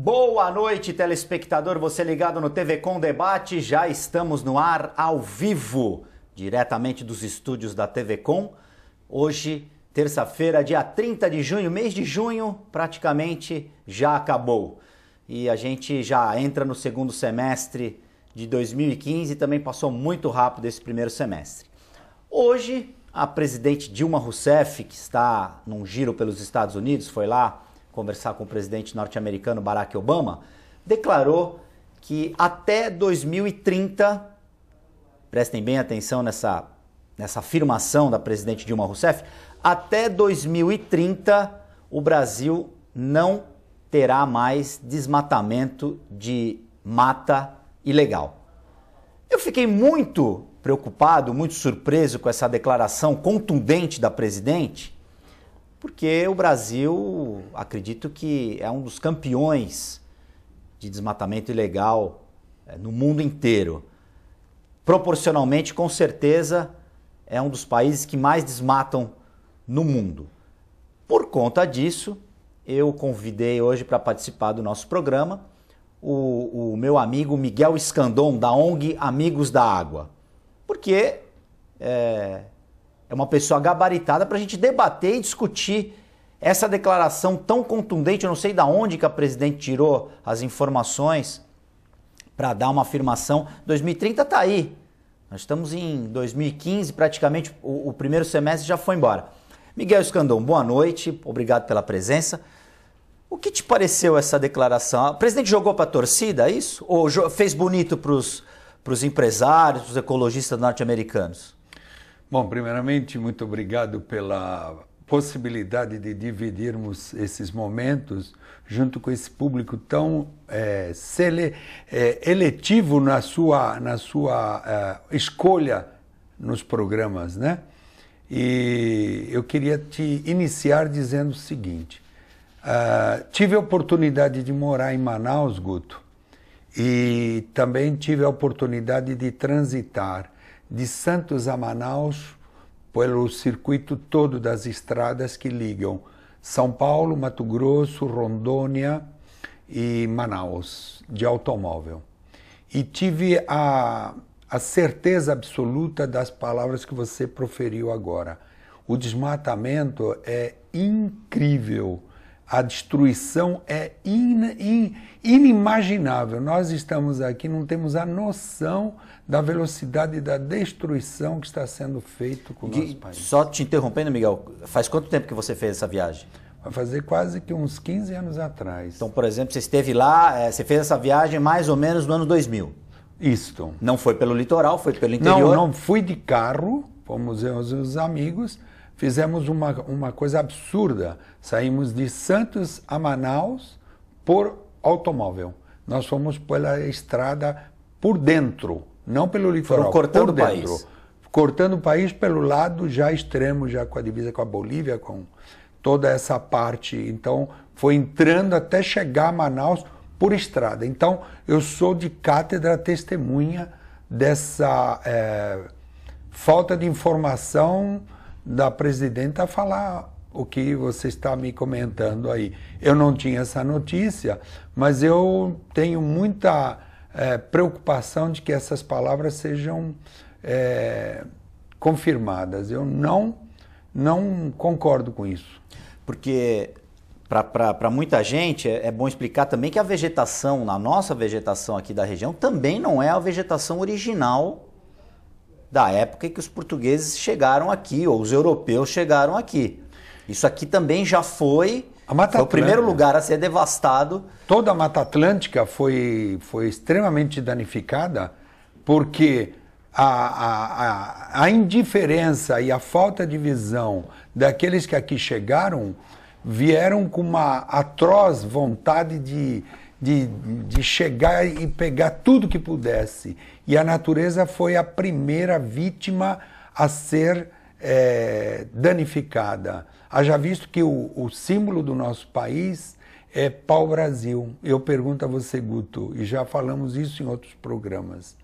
Boa noite, telespectador, você ligado no TV Com Debate, já estamos no ar ao vivo, diretamente dos estúdios da TV Com. Hoje, terça-feira, dia 30 de junho, mês de junho, praticamente já acabou. E a gente já entra no segundo semestre de 2015 e também passou muito rápido esse primeiro semestre. Hoje, a presidente Dilma Rousseff, que está num giro pelos Estados Unidos, foi lá conversar com o presidente norte-americano Barack Obama, declarou que até 2030, prestem bem atenção nessa afirmação da presidente Dilma Rousseff, até 2030 o Brasil não terá mais desmatamento de mata ilegal. Eu fiquei muito preocupado, muito surpreso com essa declaração contundente da presidente, porque o Brasil, acredito que é um dos campeões de desmatamento ilegal no mundo inteiro. Proporcionalmente, com certeza, é um dos países que mais desmatam no mundo. Por conta disso, eu convidei hoje para participar do nosso programa o meu amigo Miguel Scandon, da ONG Amigos da Água. Porque é uma pessoa gabaritada para a gente debater e discutir essa declaração tão contundente. Eu não sei de onde que a presidente tirou as informações para dar uma afirmação. 2030 está aí. Nós estamos em 2015, praticamente o primeiro semestre já foi embora. Miguel Scandon, boa noite, obrigado pela presença. O que te pareceu essa declaração? A presidente jogou para a torcida, é isso? Ou fez bonito para os empresários, para os ecologistas norte-americanos? Bom, primeiramente, muito obrigado pela possibilidade de dividirmos esses momentos junto com esse público tão eletivo na sua escolha nos programas, né? E eu queria te iniciar dizendo o seguinte, tive a oportunidade de morar em Manaus, Guto, e também tive a oportunidade de transitar de Santos a Manaus pelo circuito todo das estradas que ligam São Paulo, Mato Grosso, Rondônia e Manaus, de automóvel. E tive a certeza absoluta das palavras que você proferiu agora. O desmatamento é incrível. A destruição é inimaginável. Nós estamos aqui, não temos a noção da velocidade da destruição que está sendo feito com o nosso país. Só te interrompendo, Miguel, faz quanto tempo que você fez essa viagem? Vai fazer quase que uns 15 anos atrás. Então, por exemplo, você esteve lá, você fez essa viagem mais ou menos no ano 2000. Isto. Não foi pelo litoral, foi pelo interior? Não fui de carro, fomos eu e os amigos. Fizemos uma coisa absurda, saímos de Santos a Manaus por automóvel. Nós fomos pela estrada por dentro, não pelo litoral. Foram cortando o país. Cortando o país pelo lado já extremo, já com a divisa com a Bolívia, com toda essa parte. Então, foi entrando até chegar a Manaus por estrada. Então, eu sou de cátedra testemunha dessa falta de informação da presidenta falar o que você está me comentando aí. Eu não tinha essa notícia, mas eu tenho muita preocupação de que essas palavras sejam confirmadas. Eu não concordo com isso. Porque para muita gente é bom explicar também que a vegetação, a nossa vegetação aqui da região, também não é a vegetação original da época em que os portugueses chegaram aqui, ou os europeus chegaram aqui. Isso aqui também já foi o primeiro lugar a ser devastado. Toda a Mata Atlântica foi extremamente danificada porque a indiferença e a falta de visão daqueles que aqui chegaram vieram com uma atroz vontade de chegar e pegar tudo que pudesse. E a natureza foi a primeira vítima a ser danificada. Haja visto que o símbolo do nosso país é pau-brasil. Eu pergunto a você, Guto, e já falamos isso em outros programas.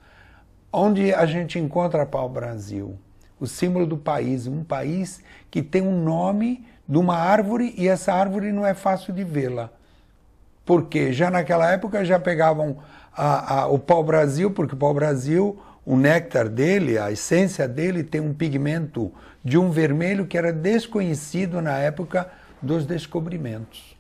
Onde a gente encontra pau-brasil? O símbolo do país, um país que tem um nome de uma árvore e essa árvore não é fácil de vê-la. porque já naquela época já pegavam o pau-brasil, porque o pau-brasil, o néctar dele, a essência dele tem um pigmento de um vermelho que era desconhecido na época dos descobrimentos.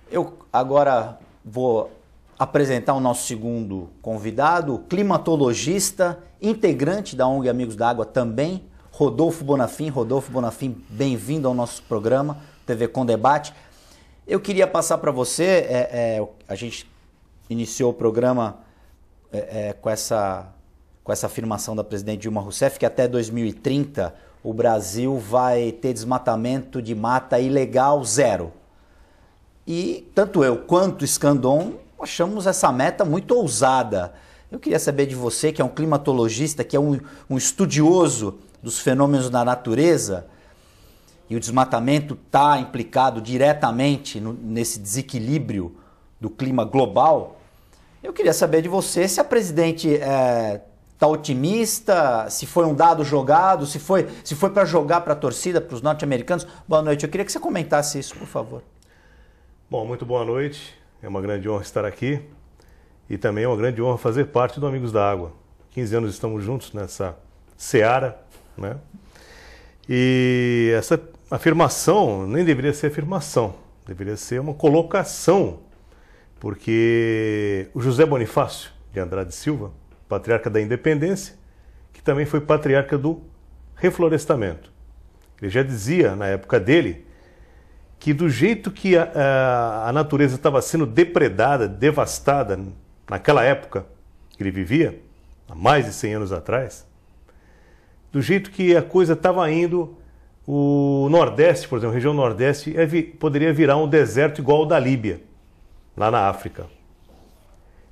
Eu agora vou apresentar o nosso segundo convidado, climatologista, integrante da ONG Amigos da Água também, Rodolfo Bonafim. Rodolfo Bonafim, bem-vindo ao nosso programa, TV Com Debate. Eu queria passar para você, a gente iniciou o programa com essa afirmação da presidente Dilma Rousseff, que até 2030 o Brasil vai ter desmatamento de mata ilegal zero. E tanto eu quanto o Scandon achamos essa meta muito ousada. Eu queria saber de você, que é um climatologista, que é um estudioso dos fenômenos da natureza, e o desmatamento está implicado diretamente nesse desequilíbrio do clima global. Eu queria saber de você se a presidente está otimista, se foi um dado jogado, se foi para jogar para a torcida, para os norte-americanos. Boa noite, eu queria que você comentasse isso, por favor. Bom, muito boa noite. É uma grande honra estar aqui e também é uma grande honra fazer parte do Amigos da Água. 15 anos estamos juntos nessa seara, né? E essa afirmação nem deveria ser afirmação, deveria ser uma colocação, porque o José Bonifácio de Andrade Silva, patriarca da independência, que também foi patriarca do reflorestamento, ele já dizia na época dele que do jeito que a natureza estava sendo depredada, devastada naquela época que ele vivia, há mais de 100 anos atrás, do jeito que a coisa estava indo, o Nordeste, por exemplo, a região Nordeste, poderia virar um deserto igual ao da Líbia, lá na África.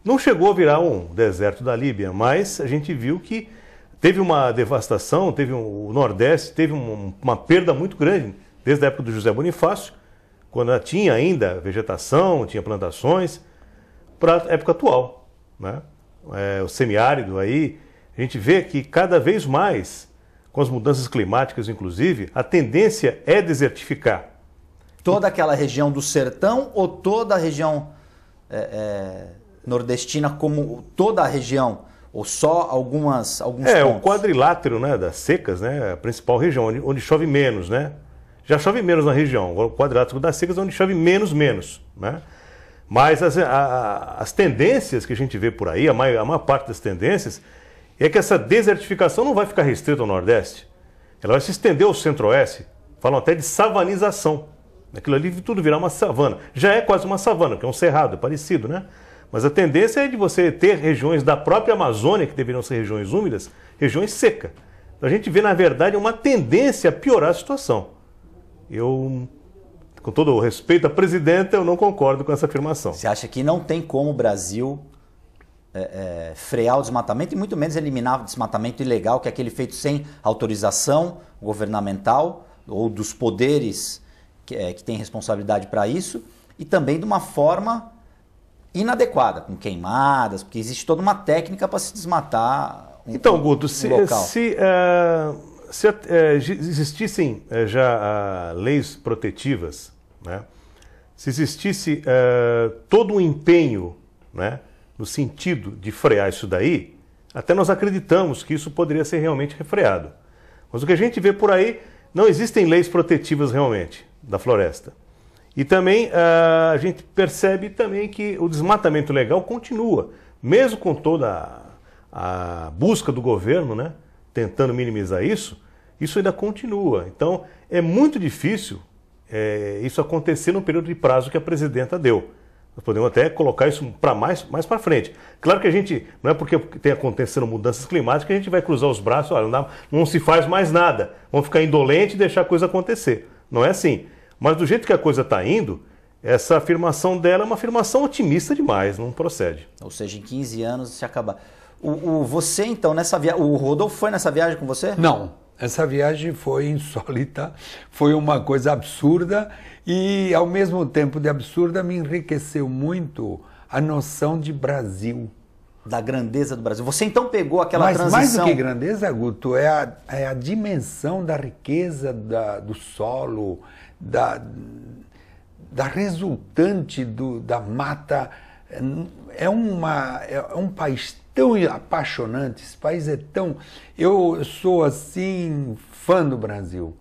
Não chegou a virar um deserto da Líbia, mas a gente viu que teve uma devastação, o Nordeste teve uma perda muito grande, desde a época do José Bonifácio, quando tinha ainda vegetação, tinha plantações, para a época atual, né? O semiárido aí, a gente vê que cada vez mais, com as mudanças climáticas inclusive, a tendência é desertificar. Toda aquela região do sertão ou toda a região nordestina, como toda a região, ou só alguns pontos? O quadrilátero, né, das secas, né, a principal região, onde chove menos, né? Já chove menos na região, o quadrilátero das secas é onde chove menos, né? Mas as tendências que a gente vê por aí, a maior parte das tendências, é que essa desertificação não vai ficar restrita ao Nordeste. Ela vai se estender ao Centro-Oeste. Falam até de savanização. Aquilo ali tudo virar uma savana. Já é quase uma savana, porque é um cerrado, é parecido, né? Mas a tendência é de você ter regiões da própria Amazônia, que deveriam ser regiões úmidas, regiões secas. Então a gente vê, na verdade, uma tendência a piorar a situação. Eu, com todo o respeito à presidenta, eu não concordo com essa afirmação. Você acha que não tem como o Brasil frear o desmatamento e muito menos eliminar o desmatamento ilegal, que é aquele feito sem autorização governamental ou dos poderes que têm responsabilidade para isso, e também de uma forma inadequada, com queimadas, porque existe toda uma técnica para se desmatar Então, Guto, local. Se existissem já leis protetivas, né? Se existisse todo um empenho, né, no sentido de frear isso daí, até nós acreditamos que isso poderia ser realmente refreado. Mas o que a gente vê por aí, não existem leis protetivas realmente da floresta. E também a gente percebe também que o desmatamento legal continua, mesmo com toda a busca do governo, né, tentando minimizar isso ainda continua. Então é muito difícil isso acontecer no período de prazo que a presidenta deu. Nós podemos até colocar isso para mais para frente. Claro que a gente, não é porque tem acontecendo mudanças climáticas que a gente vai cruzar os braços, olha, não se faz mais nada, vamos ficar indolente e deixar a coisa acontecer. Não é assim. Mas do jeito que a coisa está indo, essa afirmação dela é uma afirmação otimista demais, não procede. Ou seja, em 15 anos se acabar. Você então, nessa viagem, o Rodolfo foi nessa viagem com você? Não, essa viagem foi insólita, foi uma coisa absurda e ao mesmo tempo de absurda me enriqueceu muito a noção de Brasil. Da grandeza do Brasil. Você então pegou aquela transição... Mas mais do que grandeza, Guto, é a dimensão da riqueza do solo, da resultante da mata. É um país tão apaixonante, esse país é tão... Eu sou, assim, fã do Brasil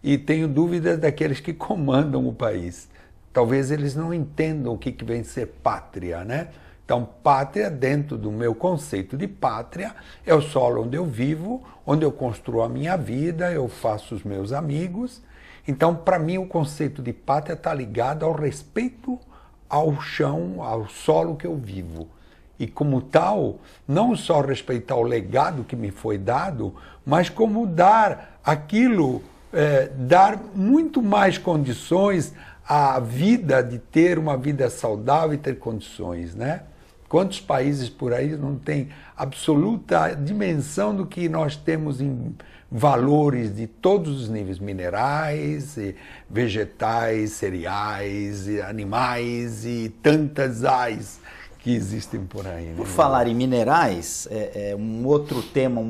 e tenho dúvidas daqueles que comandam o país. Talvez eles não entendam o que vem ser pátria, né? Então, pátria, dentro do meu conceito de pátria, é o solo onde eu vivo, onde eu construo a minha vida, eu faço os meus amigos. Então, para mim, o conceito de pátria está ligado ao respeito ao chão, ao solo que eu vivo. E como tal, não só respeitar o legado que me foi dado, mas como dar aquilo, dar muito mais condições à vida de ter uma vida saudável e ter condições, né? Quantos países por aí não têm absoluta dimensão do que nós temos em valores de todos os níveis, minerais, vegetais, cereais, animais e tantas ais que existem por aí. Né? Por falar em minerais, um outro tema,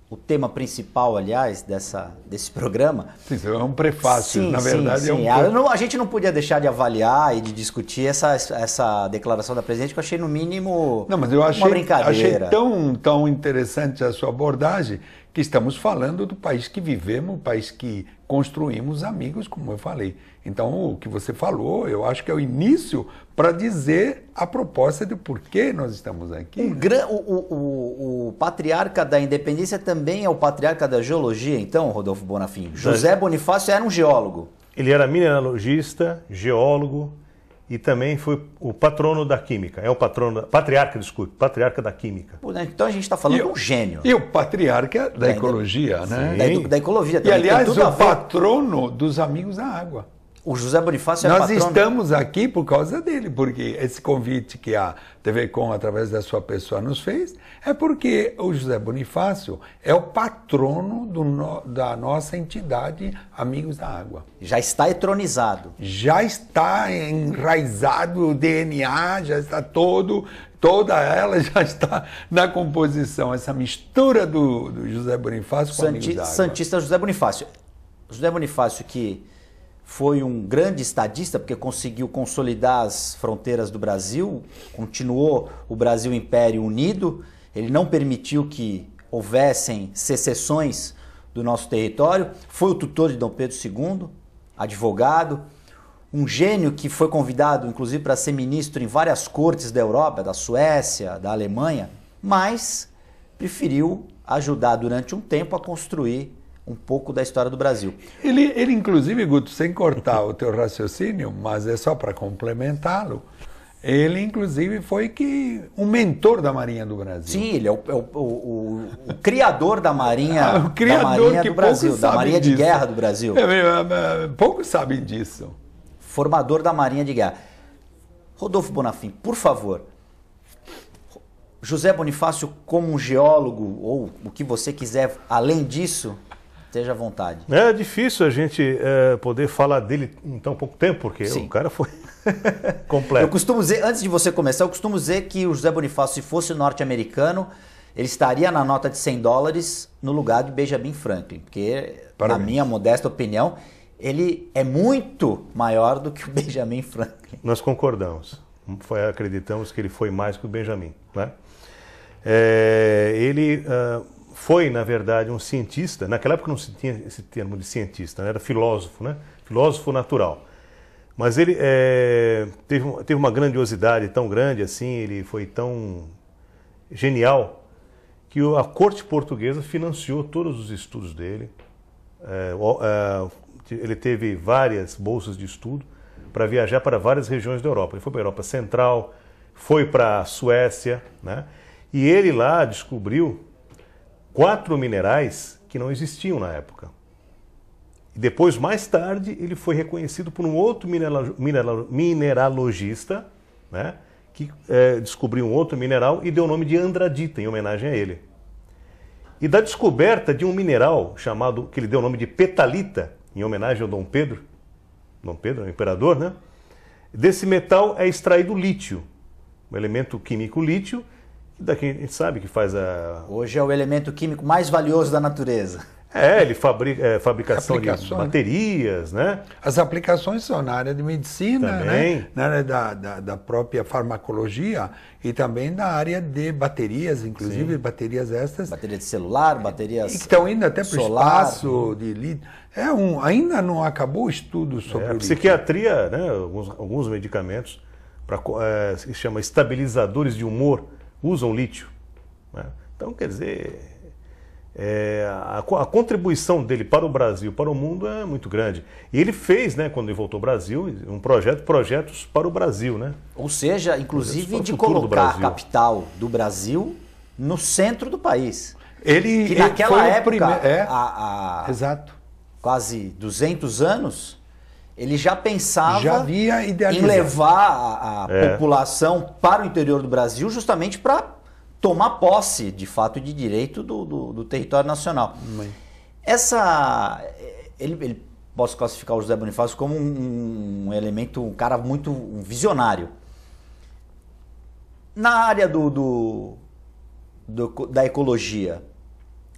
o tema principal, aliás, desse programa. Sim, é um prefácio, sim, na verdade. Sim. A gente não podia deixar de avaliar e de discutir essa declaração da presidente, que eu achei, no mínimo, não, mas eu uma brincadeira. Achei tão interessante a sua abordagem, que estamos falando do país que vivemos, o país que construímos amigos, como eu falei. Então, o que você falou, eu acho que é o início para dizer a proposta de por que nós estamos aqui. O patriarca da independência também é o patriarca da geologia, então, Rodolfo Bonafim. José Bonifácio era um geólogo. Ele era mineralogista, geólogo e também foi o patrono da química. É o patriarca da química. Então a gente está falando de um gênio. E o patriarca da ecologia, né? Da ecologia também. E, aliás, o patrono dos amigos da água. O José Bonifácio é Nós patrono... estamos aqui por causa dele, porque esse convite que a TV Com, através da sua pessoa, nos fez, é porque o José Bonifácio é o patrono da nossa entidade Amigos da Água. Já está etronizado. Já está enraizado o DNA, já está toda ela já está na composição, essa mistura do José Bonifácio com Amigos da Água. Santista José Bonifácio. José Bonifácio que foi um grande estadista, porque conseguiu consolidar as fronteiras do Brasil, continuou o Brasil Império unido, ele não permitiu que houvessem secessões do nosso território, foi o tutor de Dom Pedro II, advogado, um gênio que foi convidado, inclusive, para ser ministro em várias cortes da Europa, da Suécia, da Alemanha, mas preferiu ajudar durante um tempo a construir um pouco da história do Brasil. Ele inclusive, Guto, sem cortar o teu raciocínio, mas é só para complementá-lo, ele inclusive foi um mentor da Marinha do Brasil. Sim, ele é o criador da Marinha, o criador da Marinha que do Brasil, da Marinha de Guerra do Brasil. Poucos sabem disso. Formador da Marinha de Guerra. Rodolfo Bonafim, por favor, José Bonifácio como um geólogo, ou o que você quiser, além disso, esteja à vontade. É difícil a gente poder falar dele em tão pouco tempo, porque o cara foi completo. Eu costumo dizer, antes de você começar, eu costumo dizer que o José Bonifácio, se fosse norte-americano, ele estaria na nota de $100 no lugar de Benjamin Franklin, porque, na minha modesta opinião, ele é muito maior do que o Benjamin Franklin. Nós concordamos. Acreditamos que ele foi mais que o Benjamin, né? Ele foi, na verdade, um cientista. Naquela época não se tinha esse termo de cientista, né? Era filósofo, né? Filósofo natural. Mas ele teve uma grandiosidade tão grande assim, ele foi tão genial, que a corte portuguesa financiou todos os estudos dele. Ele teve várias bolsas de estudo para viajar para várias regiões da Europa. Ele foi para a Europa Central, foi para a Suécia, né? E ele lá descobriu 4 minerais que não existiam na época. E depois, mais tarde, ele foi reconhecido por um outro mineralogista, né, que descobriu um outro mineral e deu o nome de andradita, em homenagem a ele. E da descoberta de um mineral que ele deu o nome de petalita, em homenagem ao Dom Pedro, o imperador, né? Desse metal é extraído lítio, o elemento químico lítio, que daqui a gente sabe que faz Hoje é o elemento químico mais valioso da natureza. Ele fabrica fabricação de baterias, né? As aplicações são na área de medicina, também, né? Na área da própria farmacologia e também na área de baterias, inclusive baterias estas. Bateria de celular, baterias que estão indo até para o espaço, né? de lítio. Ainda não acabou o estudo sobre a o psiquiatria, né? Alguns medicamentos, se chama estabilizadores de humor, usam lítio, né? Então, quer dizer... a contribuição dele para o Brasil, para o mundo é muito grande. E ele fez, né, quando ele voltou ao Brasil, projetos para o Brasil, né? Ou seja, inclusive de colocar a capital do Brasil no centro do país. Que naquela época, exato. Quase 200 anos, ele já pensava havia em levar a população para o interior do Brasil justamente para tomar posse, de fato, de direito do território nacional. Ele posso classificar o José Bonifácio como um elemento, um cara muito visionário. Na área da ecologia,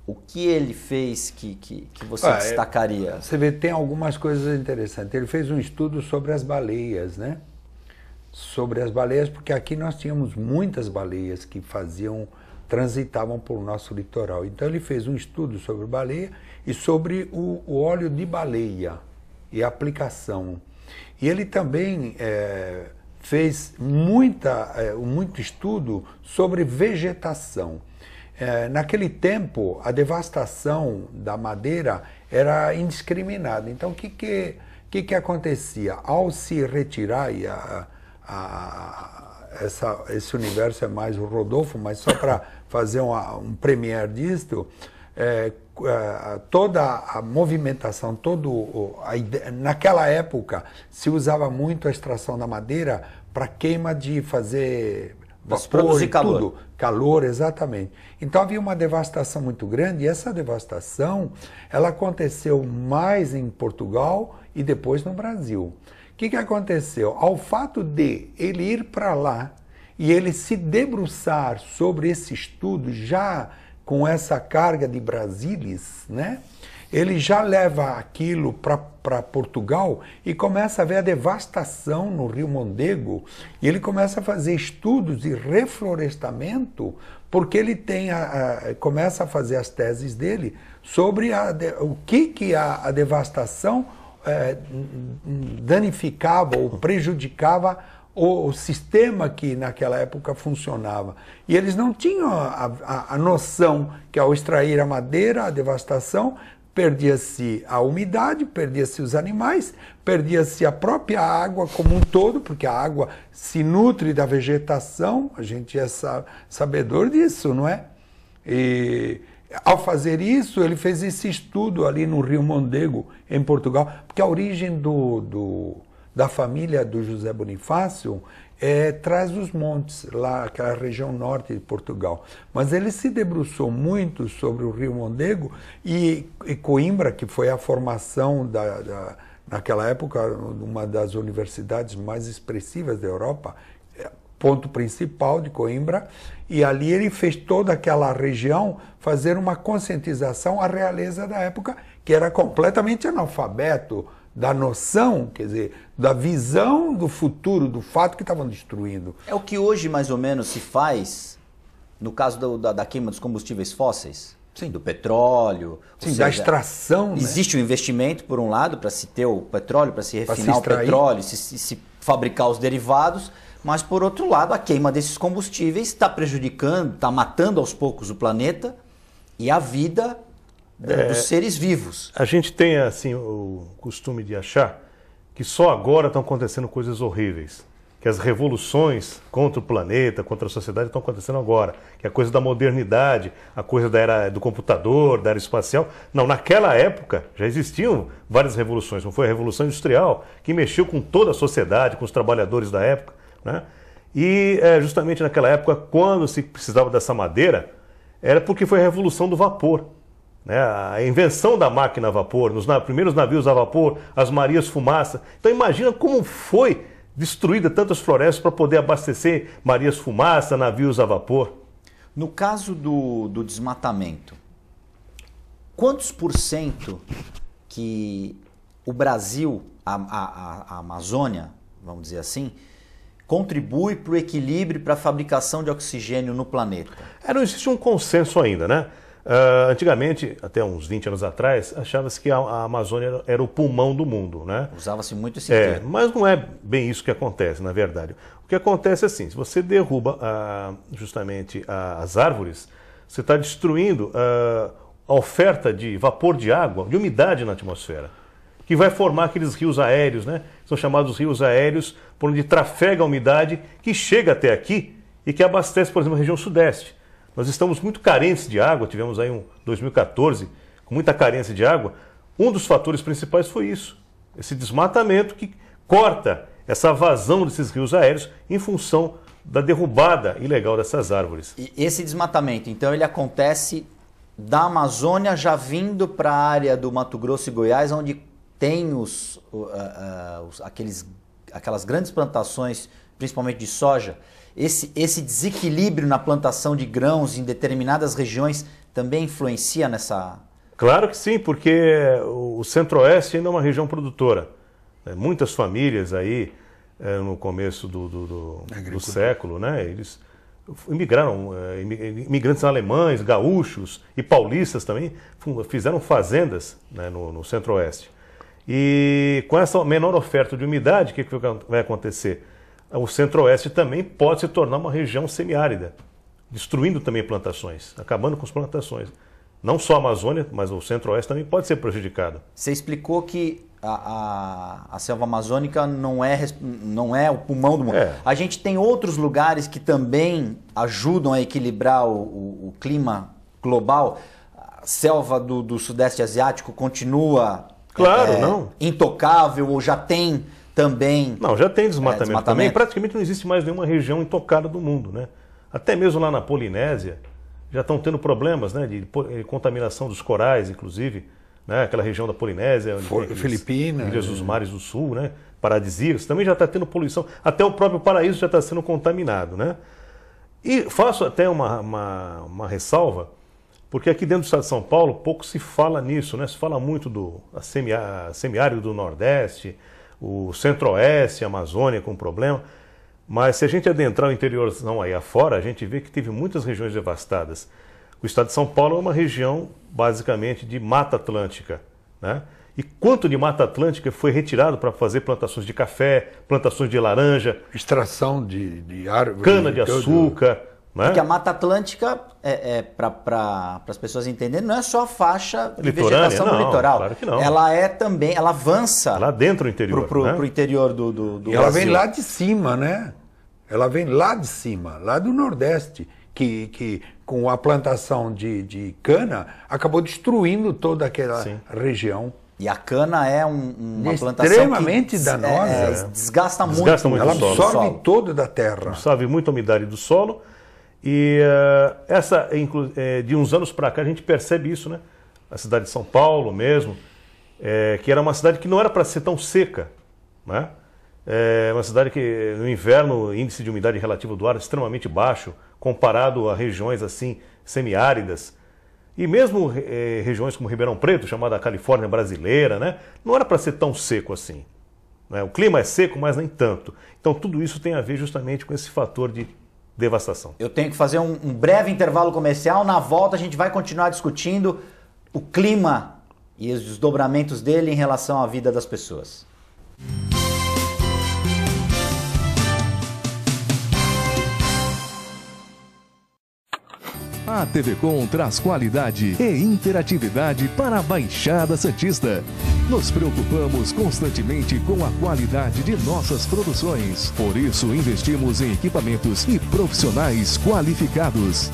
o que ele fez que você destacaria? Você vê, tem algumas coisas interessantes. Ele fez um estudo sobre as baleias, né? Sobre as baleias, porque aqui nós tínhamos muitas baleias que transitavam por nosso litoral. Então ele fez um estudo sobre baleia e sobre o óleo de baleia e a aplicação. E ele também fez muito estudo sobre vegetação. Naquele tempo, a devastação da madeira era indiscriminada. Então, o que acontecia? Ao se retirar, esse universo é mais o Rodolfo, mas só para fazer um premiere disto, toda a movimentação, naquela época se usava muito a extração da madeira para queima de fazer vapor, produzir calor. Tudo, calor, exatamente. Então havia uma devastação muito grande e essa devastação ela aconteceu mais em Portugal e depois no Brasil. O que aconteceu? Ao fato de ele ir para lá e ele se debruçar sobre esse estudo já com essa carga de Brasilis, né? Ele já leva aquilo para Portugal e começa a ver a devastação no Rio Mondego e ele começa a fazer estudos de reflorestamento porque ele começa a fazer as teses dele sobre o que a devastação danificava ou prejudicava o sistema que naquela época funcionava. E eles não tinham a noção que ao extrair a madeira, a devastação, perdia-se a umidade, perdia-se os animais, perdia-se a própria água como um todo, porque a água se nutre da vegetação, a gente é sabedor disso, não é? E ao fazer isso, ele fez esse estudo ali no Rio Mondego, em Portugal, porque a origem da família do José Bonifácio é Trás-os-Montes, lá aquela região norte de Portugal. Mas ele se debruçou muito sobre o Rio Mondego e Coimbra, que foi a formação naquela época, uma das universidades mais expressivas da Europa, ponto principal de Coimbra, e ali ele fez toda aquela região fazer uma conscientização à realeza da época, que era completamente analfabeto da noção, quer dizer, da visão do futuro, do fato que estavam destruindo. É o que hoje mais ou menos se faz no caso da queima dos combustíveis fósseis? Sim, do petróleo. Sim, da extração. Existe um investimento, por um lado, para se ter o petróleo, para se refinar o petróleo, se fabricar os derivados, mas, por outro lado, a queima desses combustíveis está prejudicando, está matando aos poucos o planeta e a vida dos seres vivos. A gente tem assim o costume de achar que só agora estão acontecendo coisas horríveis, que as revoluções contra o planeta, contra a sociedade estão acontecendo agora, que é a coisa da modernidade, a coisa da era do computador, da era espacial. Não, naquela época já existiam várias revoluções, não foi a Revolução Industrial, que mexeu com toda a sociedade, com os trabalhadores da época, né? E justamente naquela época, quando se precisava dessa madeira, era porque foi a Revolução do Vapor. Né, a invenção da máquina a vapor, nos primeiros navios a vapor, as Marias Fumaça. Então imagina como foi destruída tantas florestas para poder abastecer Marias Fumaça, navios a vapor. No caso do desmatamento, quantos por cento que o Brasil, a Amazônia, vamos dizer assim, contribui para o equilíbrio, para a fabricação de oxigênio no planeta? Não existe um consenso ainda, né? Antigamente, até uns 20 anos atrás, achava-se que a Amazônia era o pulmão do mundo, né? Usava-se muito esse termo. Mas não é bem isso que acontece, na verdade. O que acontece é assim, se você derruba justamente as árvores, você está destruindo a oferta de vapor de água, de umidade na atmosfera, que vai formar aqueles rios aéreos, né? São chamados rios aéreos, por onde trafega a umidade que chega até aqui e que abastece, por exemplo, a região sudeste. Nós estamos muito carentes de água, tivemos aí um 2014 com muita carência de água. Um dos fatores principais foi isso, esse desmatamento que corta essa vazão desses rios aéreos em função da derrubada ilegal dessas árvores. E esse desmatamento, então, ele acontece da Amazônia já vindo para a área do Mato Grosso e Goiás, onde tem aquelas grandes plantações, principalmente de soja. Esse desequilíbrio na plantação de grãos em determinadas regiões também influencia nessa... Claro que sim, porque o Centro-Oeste ainda é uma região produtora. Muitas famílias aí, no começo do século, né, eles imigraram, imigrantes alemães, gaúchos e paulistas também, fizeram fazendas, né, no Centro-Oeste. E com essa menor oferta de umidade, o que vai acontecer? O Centro-Oeste também pode se tornar uma região semiárida, destruindo também plantações, acabando com as plantações. Não só a Amazônia, mas o Centro-Oeste também pode ser prejudicado. Você explicou que a selva amazônica não é o pulmão do mundo. A gente tem outros lugares que também ajudam a equilibrar o clima global. A selva do Sudeste Asiático continua intocável ou já tem também... Não, já tem desmatamento também. Praticamente não existe mais nenhuma região intocada do mundo, né? Até mesmo lá na Polinésia já estão tendo problemas, né, de contaminação dos corais, inclusive, né, aquela região da Polinésia, Filipinas, Ilhas dos Mares do Sul, né, paradisíacos, também já está tendo poluição. Até o próprio paraíso já está sendo contaminado, né? E faço até uma ressalva, porque aqui dentro do estado de São Paulo pouco se fala nisso, né? Se fala muito do semiárido do Nordeste, o Centro-Oeste, a Amazônia com problema, mas se a gente adentrar o interiorzão aí afora, a gente vê que teve muitas regiões devastadas. O estado de São Paulo é uma região basicamente de Mata Atlântica, né? E quanto de Mata Atlântica foi retirado para fazer plantações de café, plantações de laranja, extração de árvore, cana-de-açúcar, né? Porque a Mata Atlântica, para as pessoas entenderem, não é só a faixa de vegetação do litoral. Claro que não. Ela é também, ela avança lá dentro do interior, para o interior do e Brasil. Ela vem lá de cima, né? Ela vem lá de cima, lá do Nordeste, que com a plantação de cana acabou destruindo toda aquela região. E a cana é uma plantação extremamente danosa. Desgasta muito. Ela absorve todo da terra. Absorve muita umidade do solo. E de uns anos para cá a gente percebe isso, né? A cidade de São Paulo mesmo, que era uma cidade que não era para ser tão seca, né? É uma cidade que no inverno o índice de umidade relativa do ar é extremamente baixo, comparado a regiões assim semiáridas. E mesmo regiões como Ribeirão Preto, chamada Califórnia brasileira, né? Não era para ser tão seco assim, né? O clima é seco, mas nem tanto. Então tudo isso tem a ver justamente com esse fator de devastação. Eu tenho que fazer um breve intervalo comercial. Na volta a gente vai continuar discutindo o clima e os desdobramentos dele em relação à vida das pessoas. A TV Com traz qualidade e interatividade para a Baixada Santista. Nos preocupamos constantemente com a qualidade de nossas produções. Por isso, investimos em equipamentos e profissionais qualificados.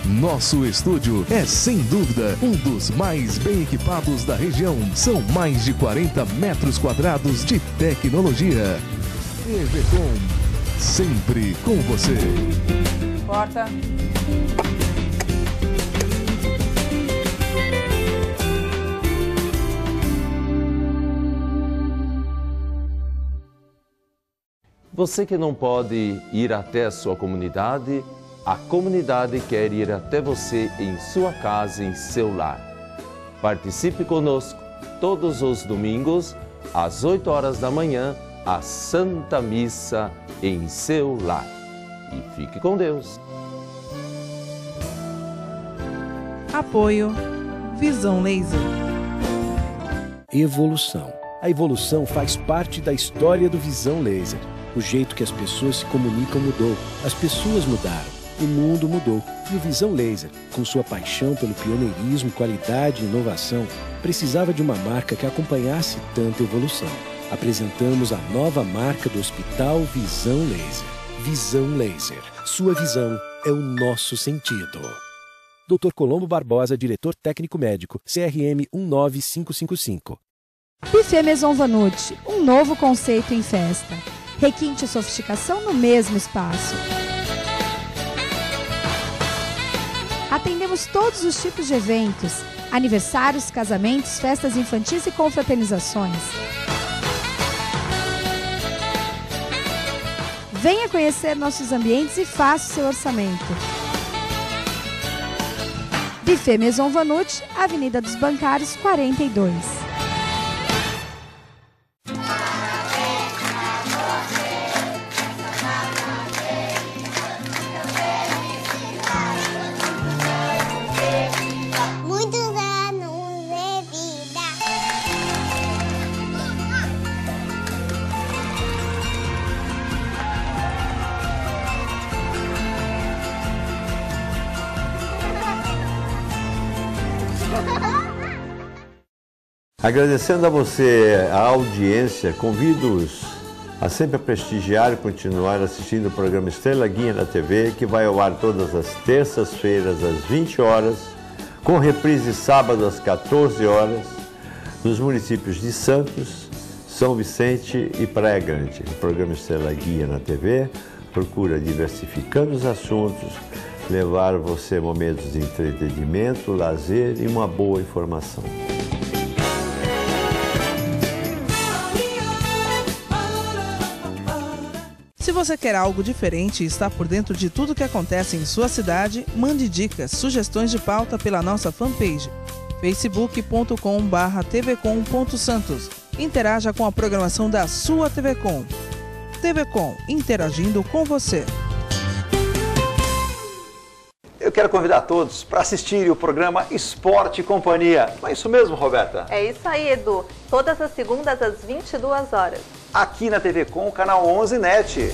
Nosso estúdio é, sem dúvida, um dos mais bem equipados da região. São mais de 40 metros quadrados de tecnologia. TV Com, sempre com você. Corta. Você que não pode ir até a sua comunidade, a comunidade quer ir até você em sua casa, em seu lar. Participe conosco todos os domingos, às 8 horas da manhã, a Santa Missa em seu lar. E fique com Deus. Apoio Visão Laser. Evolução. A evolução faz parte da história do Visão Laser. O jeito que as pessoas se comunicam mudou. As pessoas mudaram. O mundo mudou. E o Visão Laser, com sua paixão pelo pioneirismo, qualidade e inovação, precisava de uma marca que acompanhasse tanta evolução. Apresentamos a nova marca do Hospital Visão Laser. Visão Laser. Sua visão é o nosso sentido. Dr. Colombo Barbosa, diretor técnico médico, CRM 19555. Buffet Maison Vanucci, um novo conceito em festa. Requinte e sofisticação no mesmo espaço. Atendemos todos os tipos de eventos, aniversários, casamentos, festas infantis e confraternizações. Venha conhecer nossos ambientes e faça o seu orçamento. Buffet Maison Vanucci, Avenida dos Bancários, 42. Agradecendo a você a audiência, convido-os a sempre prestigiar e continuar assistindo o programa Estrela Guia na TV, que vai ao ar todas as terças-feiras às 20 horas, com reprise sábado às 14 horas, nos municípios de Santos, São Vicente e Praia Grande. O programa Estrela Guia na TV procura, diversificando os assuntos, levar você momentos de entretenimento, lazer e uma boa informação. Se você quer algo diferente e está por dentro de tudo que acontece em sua cidade, mande dicas, sugestões de pauta pela nossa fanpage, facebook.com/tvcom.santos. Interaja com a programação da sua TV Com. TV Com, interagindo com você. Eu quero convidar todos para assistirem o programa Esporte e Companhia. Não é isso mesmo, Roberta? É isso aí, Edu. Todas as segundas às 22 horas. Aqui na TV Com, canal 11 NET.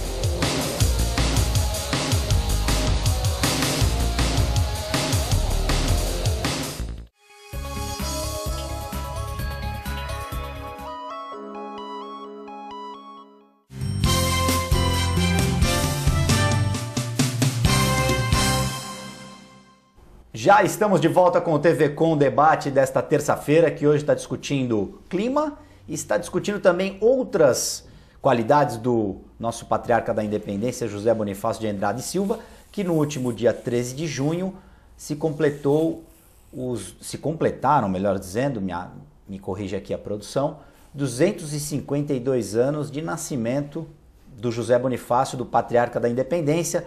Já estamos de volta com o TV Com Debate desta terça-feira, que hoje está discutindo clima e está discutindo também outras qualidades do nosso patriarca da independência, José Bonifácio de Andrade e Silva, que no último dia 13 de junho se completaram, melhor dizendo, me corrige aqui a produção, 252 anos de nascimento do José Bonifácio, do patriarca da independência.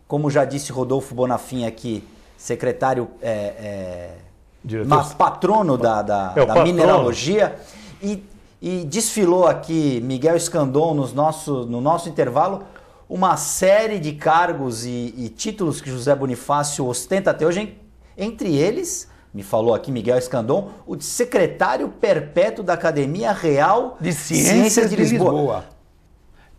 Como já disse Rodolfo Bonafim aqui, secretário, patrono da mineralogia, e desfilou aqui Miguel Escandon no nosso intervalo uma série de cargos e títulos que José Bonifácio ostenta até hoje, entre eles, me falou aqui Miguel Escandon, o de secretário perpétuo da Academia Real de Ciências de Lisboa.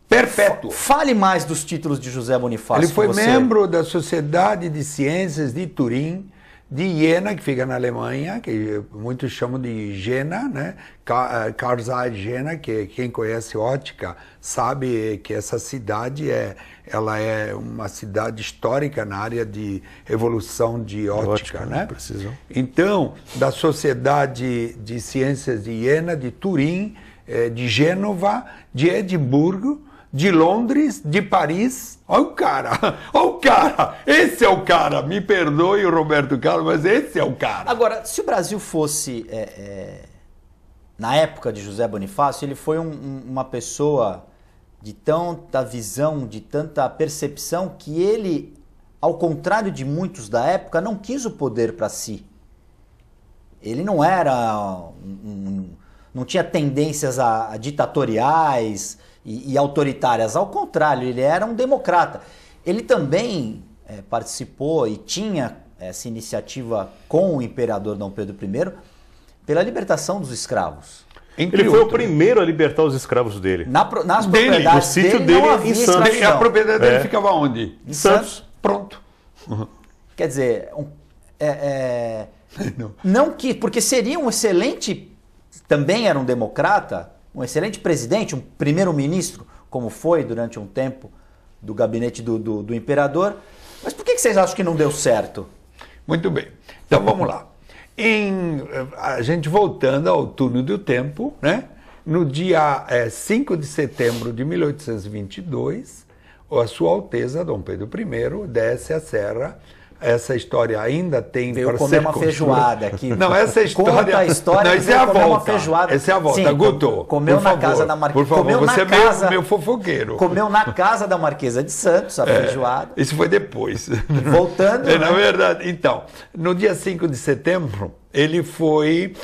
Perpétuo. Fale mais dos títulos de José Bonifácio. Ele foi membro da Sociedade de Ciências de Turim, de Jena, que fica na Alemanha, que muitos chamam de Jena, né? Carl Zeiss Jena, que quem conhece ótica sabe que essa cidade ela é uma cidade histórica na área de evolução de ótica, né? Precisão. Então, da Sociedade de Ciências de Jena, de Turim, de Gênova, de Edimburgo, de Londres, de Paris. Olha o cara, esse é o cara, me perdoe o Roberto Carlos, mas esse é o cara. Agora, se o Brasil fosse, na época de José Bonifácio, ele foi uma pessoa de tanta visão, de tanta percepção, que ele, ao contrário de muitos da época, não quis o poder para si. ele não era não tinha tendências a ditatoriais e autoritárias, ao contrário, ele era um democrata. Ele também participou e tinha essa iniciativa com o imperador Dom Pedro I pela libertação dos escravos. Ele foi o primeiro a libertar os escravos dele. Nas propriedades no sítio dele em Santos. E a propriedade dele ficava onde? Em Santos. Pronto. Quer dizer, não que, porque seria um excelente, também era um democrata, um excelente presidente, um primeiro-ministro, como foi durante um tempo do gabinete do imperador. Mas por que vocês acham que não deu certo? Muito bem. Então vamos lá. A gente voltando ao túnel do tempo, né? No dia 5 de setembro de 1822, a Sua Alteza, Dom Pedro I, desce a serra. Essa história ainda tem... Veio comer uma feijoada aqui. Não, essa história... Conta a história. Não, essa é a volta. Essa é a volta. Sim, Guto, comeu na casa da Marquesa. Por favor, comeu você é meu fofoqueiro. Comeu na casa da Marquesa de Santos, a feijoada. Isso foi depois. Voltando, né? Na verdade, então, no dia 5 de setembro, ele foi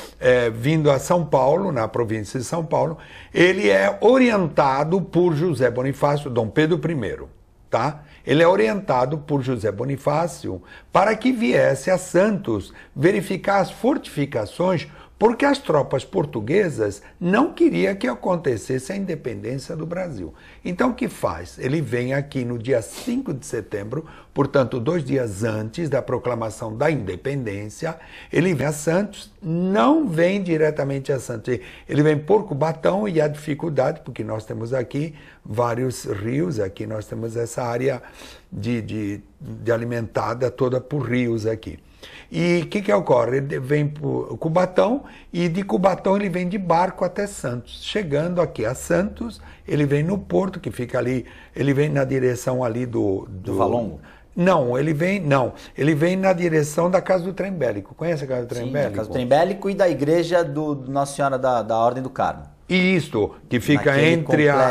vindo a São Paulo, na província de São Paulo. Ele é orientado por José Bonifácio, Dom Pedro I, tá? Ele é orientado por José Bonifácio para que viesse a Santos verificar as fortificações, porque as tropas portuguesas não queriam que acontecesse a independência do Brasil. Então o que faz? Ele vem aqui no dia 5 de setembro, portanto 2 dias antes da proclamação da independência, ele vem a Santos, não vem diretamente a Santos, ele vem por Cubatão, e a dificuldade, porque nós temos aqui vários rios, aqui nós temos essa área de alimentada toda por rios aqui. E o que ocorre? Ele vem por Cubatão, e de Cubatão ele vem de barco até Santos. Chegando aqui a Santos, ele vem no porto, que fica ali, ele vem na direção ali do Valongo? Não, ele vem na direção da Casa do Trem Bélico. Conhece a Casa do Trem Bélico? Da Casa do Trem Bélico e da igreja do Nossa Senhora da Ordem do Carmo. Isto, que fica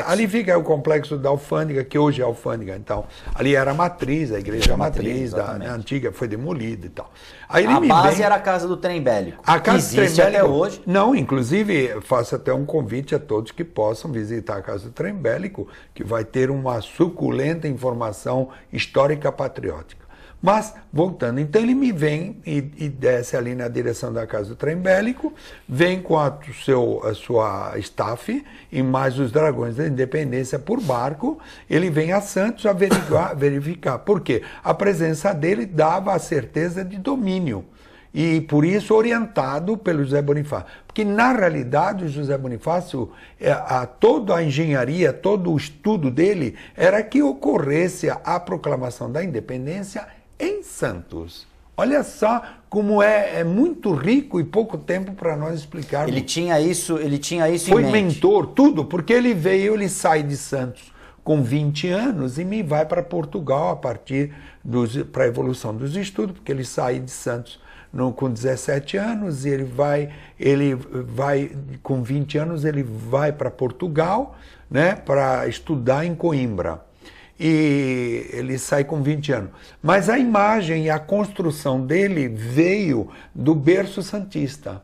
ali fica o complexo da alfândega, que hoje é a alfândega. Então, ali era a matriz, a igreja matriz da antiga, foi demolida e tal. Aí a base era a Casa do Trem Bélico. A Casa do Trem Bélico até hoje. Não, inclusive, faço até um convite a todos que possam visitar a Casa do Trem Bélico, que vai ter uma suculenta informação histórica patriótica. Mas, voltando, então ele me vem e desce ali na direção da Casa do Trem Bélico, vem com a sua staff e mais os Dragões da Independência por barco, ele vem a Santos a verificar. Por quê? A presença dele dava a certeza de domínio. E por isso orientado pelo José Bonifácio. Porque na realidade o José Bonifácio, toda a engenharia, todo o estudo dele era que ocorresse a proclamação da independência em Santos. Olha só como é muito rico e pouco tempo para nós explicarmos. Ele tinha isso em mente. Foi mentor, tudo, porque ele sai de Santos com 20 anos e me vai para Portugal a partir para a evolução dos estudos, porque ele sai de Santos com 17 anos e ele vai com 20 anos ele vai para Portugal, né, para estudar em Coimbra. E ele sai com 20 anos. Mas a imagem e a construção dele veio do berço santista.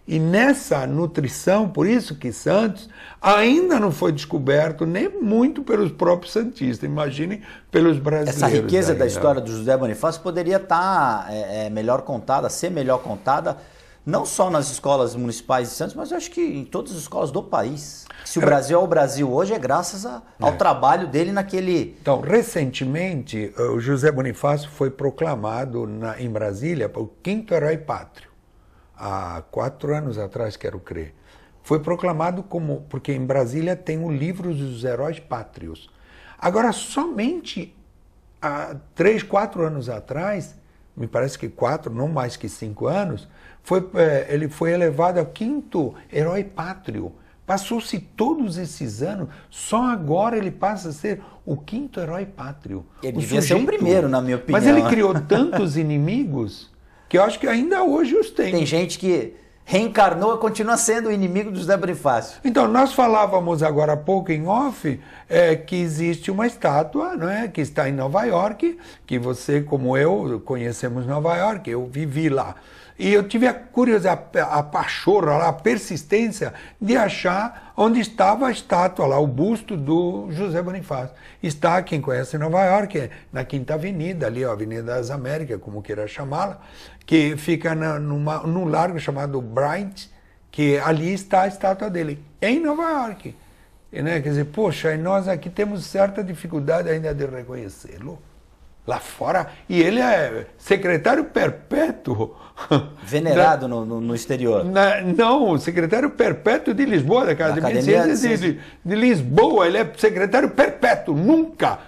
E nessa nutrição, por isso que Santos ainda não foi descoberto nem muito pelos próprios santistas, imaginem pelos brasileiros. Essa riqueza da história do José Bonifácio poderia estar melhor contada, ser melhor contada, não só nas escolas municipais de Santos, mas eu acho que em todas as escolas do país. Se o Brasil é o Brasil hoje, é graças ao trabalho dele naquele... Então, recentemente, o José Bonifácio foi proclamado em Brasília o 5º herói pátrio. Há 4 anos atrás, quero crer. Foi proclamado porque em Brasília tem o livro dos heróis pátrios. Agora, somente há 3, 4 anos atrás, me parece que 4, não mais que 5 anos, ele foi elevado ao 5º herói pátrio. Passou-se todos esses anos, só agora ele passa a ser o 5º herói pátrio. Ele devia ser o primeiro, na minha opinião. Mas ele criou tantos inimigos que eu acho que ainda hoje os tem. Tem gente que reencarnou e continua sendo o inimigo do José Bonifácio. Então, nós falávamos agora há pouco em off que existe uma estátua, não é, que está em Nova York, que você, como eu, conhecemos Nova York, eu vivi lá. E eu tive a curiosidade, a pachorra, a persistência de achar onde estava a estátua lá, o busto do José Bonifácio. Está, quem conhece Nova York, na Quinta Avenida, ali, a Avenida das Américas, como queira chamá-la, que fica num largo chamado Bryant, que ali está a estátua dele, em Nova York. Né? Quer dizer, poxa, e nós aqui temos certa dificuldade ainda de reconhecê-lo. Lá fora, e ele é secretário perpétuo. Venerado no exterior. Não, secretário perpétuo de Lisboa, da Academia de Ciências de Lisboa. Ele é secretário perpétuo, nunca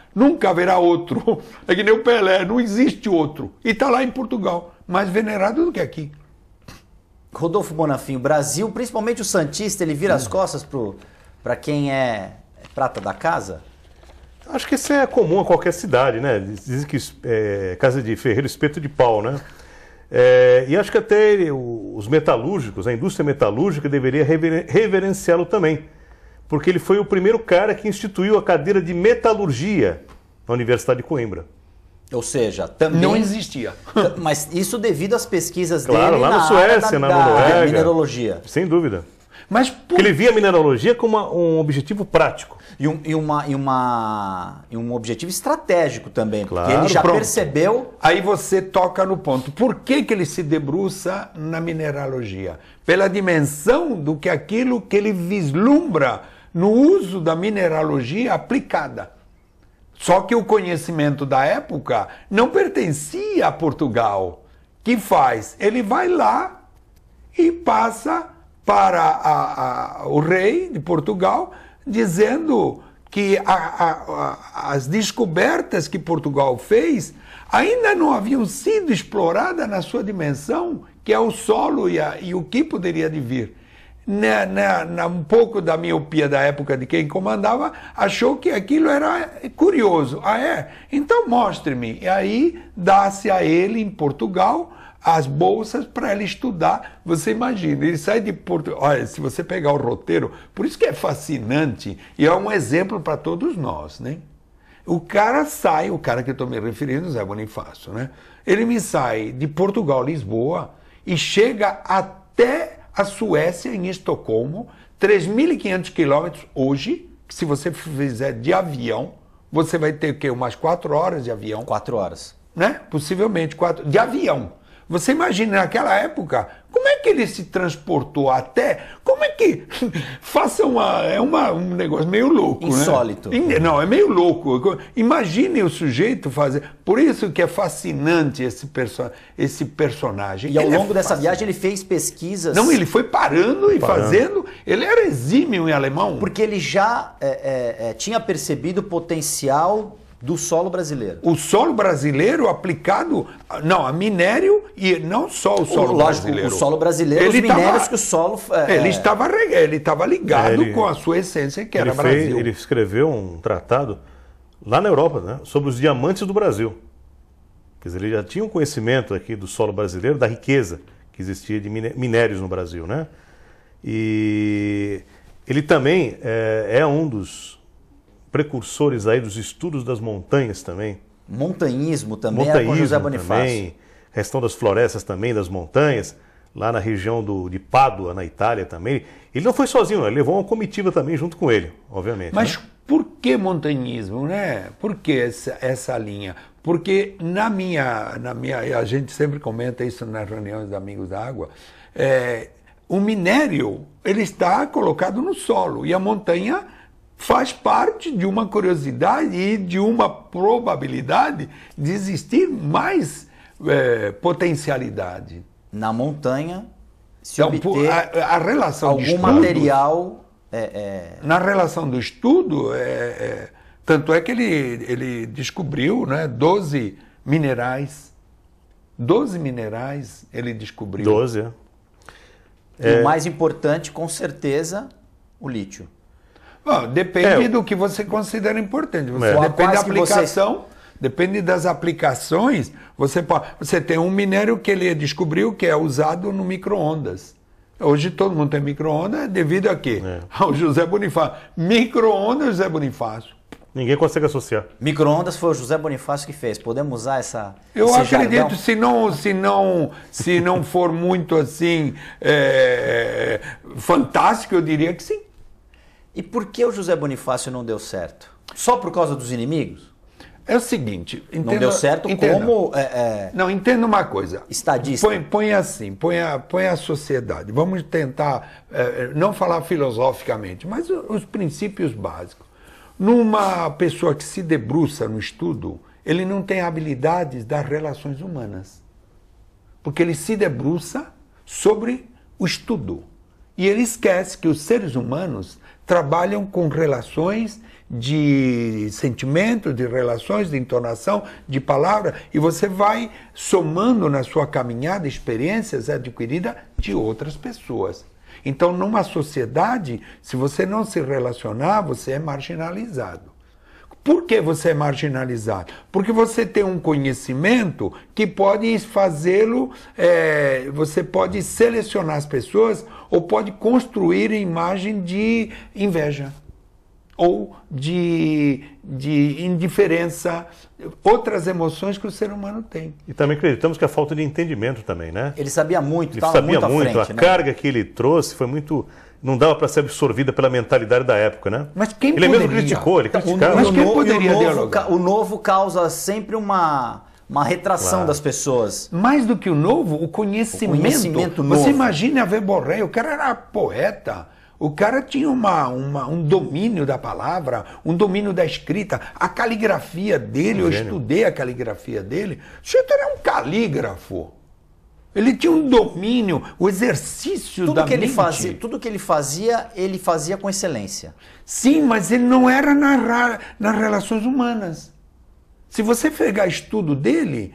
haverá outro. É que nem o Pelé, não existe outro. E está lá em Portugal, mais venerado do que aqui. Rodolfo Bonafim, o Brasil, principalmente o santista, ele vira as costas para quem é prata da casa? Acho que isso é comum a qualquer cidade, né? Dizem que casa de ferreiro, espeto de pau, né? E acho que até os metalúrgicos, a indústria metalúrgica deveria reverenciá-lo também, porque ele foi o primeiro cara que instituiu a cadeira de metalurgia na Universidade de Coimbra. Ou seja, também... Não existia. Mas isso devido às pesquisas claro, dele lá na Suécia, na Noruega. Mineralogia. Sem dúvida. Mas porque ele via a mineralogia como um objetivo prático. E um objetivo estratégico também, claro, porque ele já percebeu... Aí você toca no ponto. Por que ele se debruça na mineralogia? Pela dimensão do que aquilo que ele vislumbra no uso da mineralogia aplicada. Só que o conhecimento da época não pertencia a Portugal. Que faz? Ele vai lá e passa para o rei de Portugal, dizendo que as descobertas que Portugal fez ainda não haviam sido exploradas na sua dimensão, que é o solo e o que poderia vir. Um pouco da miopia da época de quem comandava, achou que aquilo era curioso. Ah, é? Então mostre-me. E aí dá-se a ele, em Portugal, as bolsas para ele estudar. Você imagina, ele sai de Portugal. Olha, se você pegar o roteiro, por isso que é fascinante, e é um exemplo para todos nós, né? O cara que eu estou me referindo, Zé Bonifácio, né? Ele me sai de Portugal, Lisboa, e chega até a Suécia, em Estocolmo, 3.500 quilômetros hoje, que se você fizer de avião, você vai ter o quê? Umas 4 horas de avião. 4 horas. Né? Possivelmente 4 de avião. Você imagina, naquela época, como é que ele se transportou até... Como é que... Faça um negócio meio louco, insólito. Né? Não, é meio louco. Imagine o sujeito fazer... Por isso que é fascinante esse personagem. E ao longo dessa viagem ele fez pesquisas... Não, ele foi parando e fazendo... Ele era exímio em alemão. Porque ele já tinha percebido o potencial... do solo brasileiro. O solo brasileiro aplicado, a minério e não só o solo brasileiro. O solo brasileiro, os minérios que o solo... Ele estava ligado com a sua essência, que era Brasil. Ele escreveu um tratado lá na Europa, né, sobre os diamantes do Brasil. Quer dizer, ele já tinha um conhecimento aqui do solo brasileiro, da riqueza que existia de minérios no Brasil, né? E ele também é um dos precursores aí dos estudos das montanhas também. Montanhismo também era com José Bonifácio. Também, questão das florestas também, das montanhas, lá na região de Pádua, na Itália também. Ele não foi sozinho, ele levou uma comitiva também junto com ele, obviamente. Mas por que montanhismo, né? Por que essa linha? Porque a gente sempre comenta isso nas reuniões de Amigos da Água, o minério, ele está colocado no solo e a montanha faz parte de uma curiosidade e de uma probabilidade de existir mais potencialidade. Na montanha, se obter a relação algum de estudos, material... Na relação do estudo, tanto é que ele descobriu, né, 12 minerais. 12 minerais ele descobriu. 12, E o mais importante, com certeza, o lítio. Bom, depende do que você considera importante. Depende da aplicação, depende das aplicações. Você tem um minério que ele descobriu que é usado no micro-ondas. Hoje todo mundo tem micro-ondas devido a quê? Ao José Bonifácio. Micro-ondas, José Bonifácio. Ninguém consegue associar. Micro-ondas foi o José Bonifácio que fez. Podemos usar esse acredito, se não for muito assim fantástico, eu diria que sim. E por que o José Bonifácio não deu certo? Só por causa dos inimigos? É o seguinte... não deu certo como... Não, entenda uma coisa. Estadista. Põe assim, põe a sociedade. Vamos tentar não falar filosoficamente, mas os princípios básicos. Numa pessoa que se debruça no estudo, ele não tem habilidades das relações humanas. Porque ele se debruça sobre o estudo. E ele esquece que os seres humanos trabalham com relações de sentimento, de relações, de entonação, de palavra, e você vai somando na sua caminhada experiências adquiridas de outras pessoas. Então, numa sociedade, se você não se relacionar, você é marginalizado. Por que você é marginalizado? Porque você tem um conhecimento que pode fazê-lo, você pode selecionar as pessoas ou pode construir a imagem de inveja ou de indiferença, outras emoções que o ser humano tem. E também acreditamos que a falta de entendimento também, né? Ele sabia muito, ele sabia muito, à frente, a carga que ele trouxe foi muito... Não dava para ser absorvida pela mentalidade da época, né? Mas quem ele poderia? Mesmo criticou, ele criticava. Mas quem poderia dialogar? O novo causa sempre uma retração das pessoas. Mais do que o novo, o conhecimento novo. Você imagina a Verborré, o cara era poeta. O cara tinha um domínio da palavra, um domínio da escrita. A caligrafia dele, eu estudei a caligrafia dele. O sujeito era um calígrafo. Ele tinha um domínio, o exercício da mente. Tudo que ele fazia com excelência. Sim, mas ele não era nas relações humanas. Se você pegar estudo dele,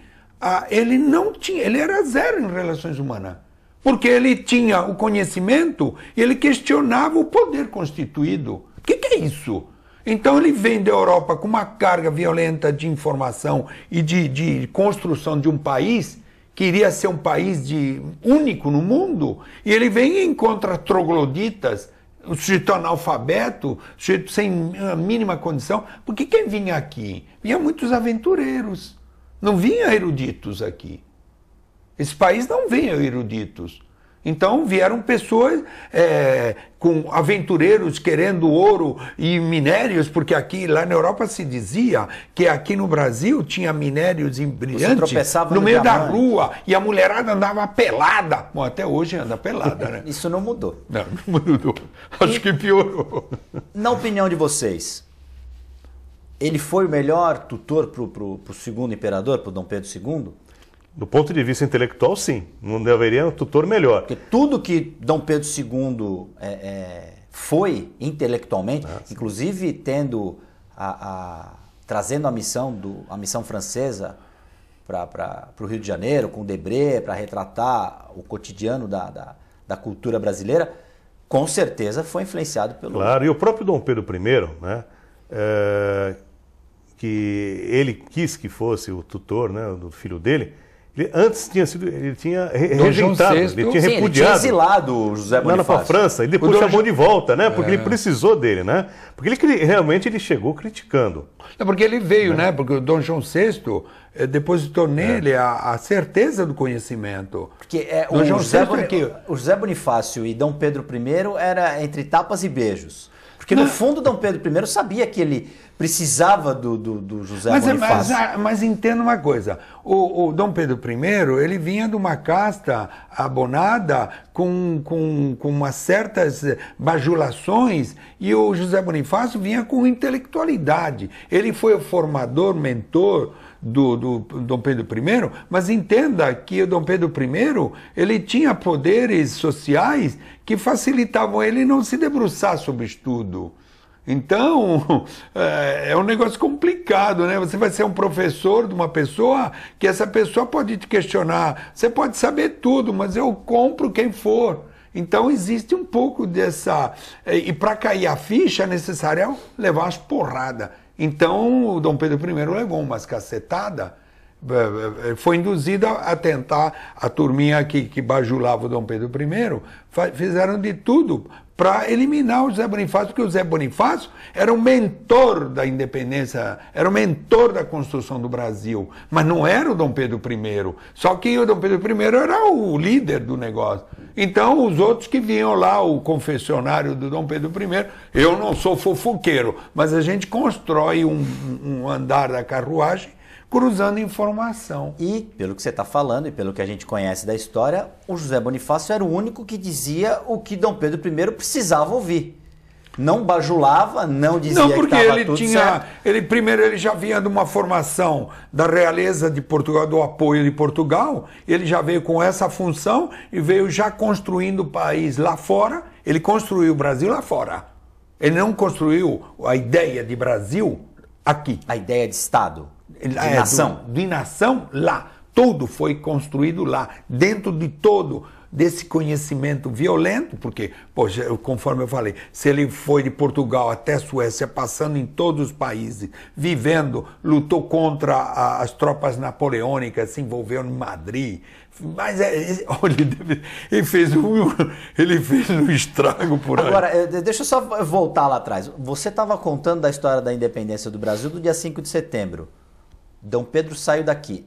ele não tinha, ele era zero em relações humanas. Porque ele tinha o conhecimento e ele questionava o poder constituído. O que é isso? Então ele vem da Europa com uma carga violenta de informação e de construção de um país que iria ser um país único no mundo, e ele vem e encontra trogloditas, o sujeito analfabeto, o sujeito sem a mínima condição, porque quem vinha aqui? Vinha muitos aventureiros, não vinha eruditos aqui. Esse país não vinha eruditos. Então vieram pessoas com aventureiros querendo ouro e minérios, porque aqui, lá na Europa se dizia que aqui no Brasil tinha minérios brilhantes no meio da rua e a mulherada andava pelada. Bom, até hoje anda pelada, né? Isso não mudou. Não mudou. Acho que piorou. Na opinião de vocês, ele foi o melhor tutor para o segundo imperador, para o Dom Pedro II? Do ponto de vista intelectual, sim. Não deveria um tutor melhor. Porque tudo que Dom Pedro II foi intelectualmente, inclusive trazendo a missão francesa para o Rio de Janeiro, com Debré, para retratar o cotidiano da cultura brasileira, com certeza foi influenciado pelo... Claro, e o próprio Dom Pedro I, né, que ele quis que fosse o tutor, né, do filho dele. Antes ele tinha rejeitado, ele tinha repudiado. Ele tinha exilado o José Bonifácio. Para a França, e depois chamou de volta, né? Porque ele precisou dele, né? Porque ele chegou criticando. É porque ele veio, né? Porque o Dom João VI depositou nele a certeza do conhecimento. Porque o José Bonifácio e Dom Pedro I era entre tapas e beijos. Porque no fundo Dom Pedro I sabia que ele precisava do José Bonifácio. Mas entenda uma coisa, o Dom Pedro I, ele vinha de uma casta abonada com umas certas bajulações, e o José Bonifácio vinha com intelectualidade. Ele foi o formador, mentor do Dom Pedro I, mas entenda que o Dom Pedro I, ele tinha poderes sociais que facilitavam ele não se debruçar sobre estudo. Então, é um negócio complicado, né? Você vai ser um professor de uma pessoa que essa pessoa pode te questionar. Você pode saber tudo, mas eu compro quem for. Então, existe um pouco dessa... E para cair a ficha, é necessário levar umas porradas. Então, o Dom Pedro I levou umas cacetadas foi induzida a tentar, a turminha que bajulava o Dom Pedro I, fizeram de tudo para eliminar o José Bonifácio, porque o José Bonifácio era o mentor da independência, era o mentor da construção do Brasil, mas não era o Dom Pedro I. Só que o Dom Pedro I era o líder do negócio. Então, os outros que vinham lá, o confessionário do Dom Pedro I, eu não sou fofoqueiro, mas a gente constrói um andar da carruagem cruzando informação. E, pelo que você está falando e pelo que a gente conhece da história, o José Bonifácio era o único que dizia o que Dom Pedro I precisava ouvir. Não bajulava, não dizia que estava tudo certo. Primeiro ele já vinha de uma formação da realeza de Portugal, do apoio de Portugal, ele já veio com essa função e veio já construindo o país lá fora, ele construiu o Brasil lá fora. Ele não construiu a ideia de Brasil aqui. A ideia de Estado. De nação. De nação lá. Tudo foi construído lá, dentro de todo desse conhecimento violento, porque, poxa, conforme eu falei, se ele foi de Portugal até Suécia, passando em todos os países, vivendo, lutou contra as tropas napoleônicas, se envolveu em Madrid, mas olha, ele fez um estrago por aí. Agora, deixa eu só voltar lá atrás. Você estava contando da história da independência do Brasil do dia 5 de setembro. Dom Pedro saiu daqui.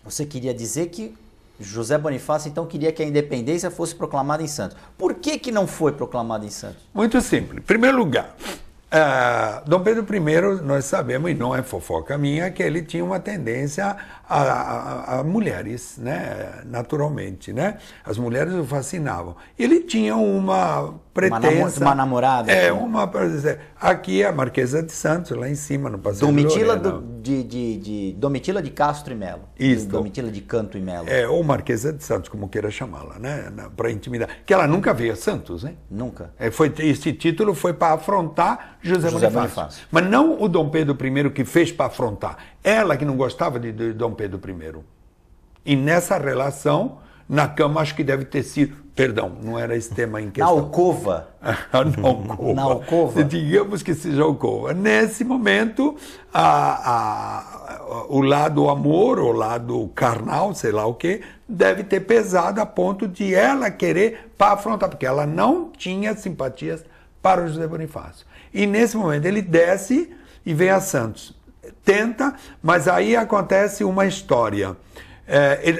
Você queria dizer que José Bonifácio, então, queria que a independência fosse proclamada em Santos. Por que não foi proclamada em Santos? Muito simples. Em primeiro lugar, Dom Pedro I, nós sabemos, e não é fofoca minha, que ele tinha uma tendência a mulheres, né? Naturalmente, né? As mulheres o fascinavam. Ele tinha uma pretensa... Uma namorada? Aqui é a Marquesa de Santos, lá em cima, no Passeio Domitila Domitila de Castro e Melo. Isso. Domitila de Canto e Melo. Ou Marquesa de Santos, como queira chamá-la, né? Para intimidar. Que ela nunca veio a Santos, hein? Nunca. Esse título foi para afrontar José Bonifácio. Mas não o Dom Pedro I que fez para afrontar. Ela que não gostava de Dom Pedro I. E nessa relação, na cama, acho que deve ter sido... Perdão, não era esse tema em questão. Na alcova? Na alcova. Digamos que seja alcova. Nesse momento, o lado amor, o lado carnal, sei lá o quê, deve ter pesado a ponto de ela querer para afrontar, porque ela não tinha simpatias para o José Bonifácio. E nesse momento ele desce e vem a Santos. Tenta, mas aí acontece uma história.